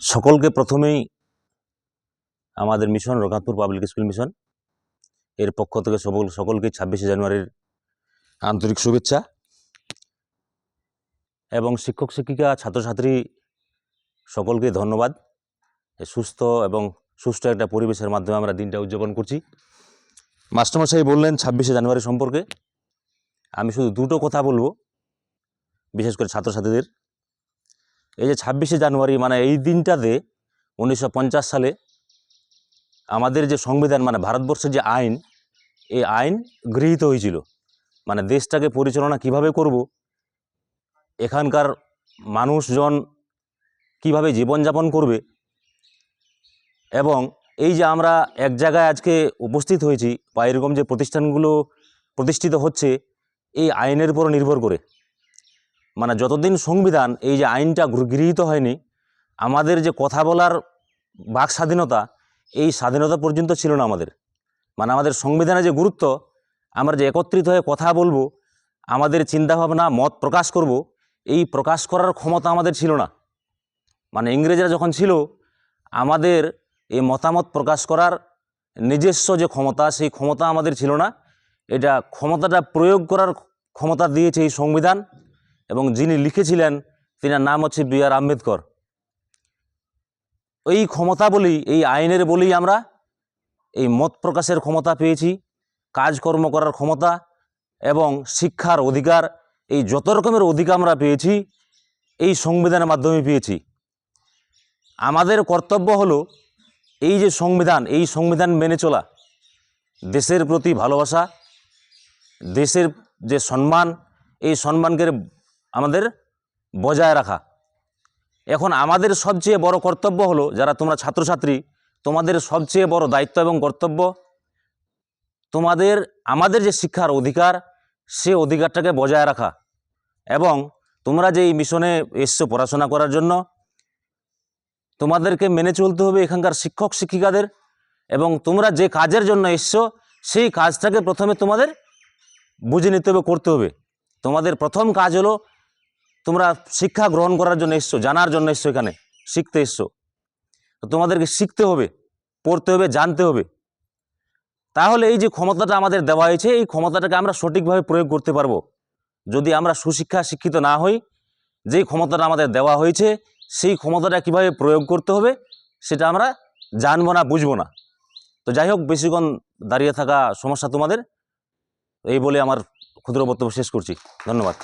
সকলকে প্রথমেই আমাদের মিশন রঘাতপুর পাবলিক স্কুল মিশন এর পক্ষ থেকে সকলকে 26শে জানুয়ারির আন্তরিক শুভেচ্ছা এবং শিক্ষক শিক্ষিকা ছাত্রছাত্রী সকলকে ধন্যবাদ। সুস্থ এবং সুষ্ঠু একটা পরিবেশের মাধ্যমে আমরা দিনটা উদযাপন করছি। মাস্টারমশাই বললেন 26শে জানুয়ারি সম্পর্কে, আমি শুধু দুটো কথা বলবো, বিশেষ করে ছাত্রছাত্রীদের। এই যে 26শে জানুয়ারি মানে এই দিনটাতে 1950 সালে আমাদের যে সংবিধান মানে ভারতবর্ষের যে আইন, এই আইন গৃহীত হয়েছিল। মানে দেশটাকে পরিচালনা কিভাবে করব, এখানকার মানুষজন কিভাবে জীবনযাপন করবে, এবং এই যে আমরা এক জায়গায় আজকে উপস্থিত হয়েছি বা এরকম যে প্রতিষ্ঠানগুলো প্রতিষ্ঠিত হচ্ছে এই আইনের উপর নির্ভর করে। মানে যতদিন সংবিধান এই যে আইনটা গৃহীত হয়নি, আমাদের যে কথা বলার বাক স্বাধীনতা, এই স্বাধীনতা পর্যন্ত ছিল না আমাদের। মানে আমাদের সংবিধানে যে গুরুত্ব, আমরা যে একত্রিত হয়ে কথা বলবো, আমাদের চিন্তাভাবনা মত প্রকাশ করব, এই প্রকাশ করার ক্ষমতা আমাদের ছিল না। মানে ইংরেজরা যখন ছিল, আমাদের এই মতামত প্রকাশ করার নিজস্ব যে ক্ষমতা, সেই ক্ষমতা আমাদের ছিল না। এটা ক্ষমতাটা প্রয়োগ করার ক্ষমতা দিয়েছে এই সংবিধান, এবং যিনি লিখেছিলেন তিনার নাম হচ্ছে বি.আর. আম্বেদকর। এই ক্ষমতা বলেই, এই আইনের বলেই আমরা এই মত প্রকাশের ক্ষমতা পেয়েছি, কাজকর্ম করার ক্ষমতা এবং শিক্ষার অধিকার, এই যত রকমের অধিকার আমরা পেয়েছি এই সংবিধানের মাধ্যমে পেয়েছি। আমাদের কর্তব্য হলো এই যে সংবিধান, এই সংবিধান মেনে চলা, দেশের প্রতি ভালোবাসা, দেশের যে সম্মান, এই সম্মানকে আমাদের বজায় রাখা। এখন আমাদের সবচেয়ে বড় কর্তব্য হলো, যারা তোমরা ছাত্রছাত্রী, তোমাদের সবচেয়ে বড় দায়িত্ব এবং কর্তব্য আমাদের যে শিক্ষার অধিকার, সে অধিকারটাকে বজায় রাখা। এবং তোমরা যে এই মিশনে এসছো পড়াশোনা করার জন্য, তোমাদেরকে মেনে চলতে হবে এখানকার শিক্ষক শিক্ষিকাদের, এবং তোমরা যে কাজের জন্য এসছো সেই কাজটাকে প্রথমে তোমাদের বুঝে নিতে হবে, করতে হবে। তোমাদের প্রথম কাজ হলো, তোমরা শিক্ষা গ্রহণ করার জন্য এসছো, জানার জন্য এসছো, এখানে শিখতে এসছো। তো তোমাদেরকে শিখতে হবে, পড়তে হবে, জানতে হবে। তাহলে এই যে ক্ষমতাটা আমাদের দেওয়া হয়েছে, এই ক্ষমতাটাকে আমরা সঠিকভাবে প্রয়োগ করতে পারবো। যদি আমরা সুশিক্ষা শিক্ষিত না হই, যেই ক্ষমতাটা আমাদের দেওয়া হয়েছে সেই ক্ষমতাটা কিভাবে প্রয়োগ করতে হবে সেটা আমরা জানবো না, বুঝবো না। তো যাই হোক, বেশিক্ষণ দাঁড়িয়ে থাকা সমস্যা তোমাদের, এই বলে আমার ক্ষুদ্র বক্তব্য শেষ করছি। ধন্যবাদ।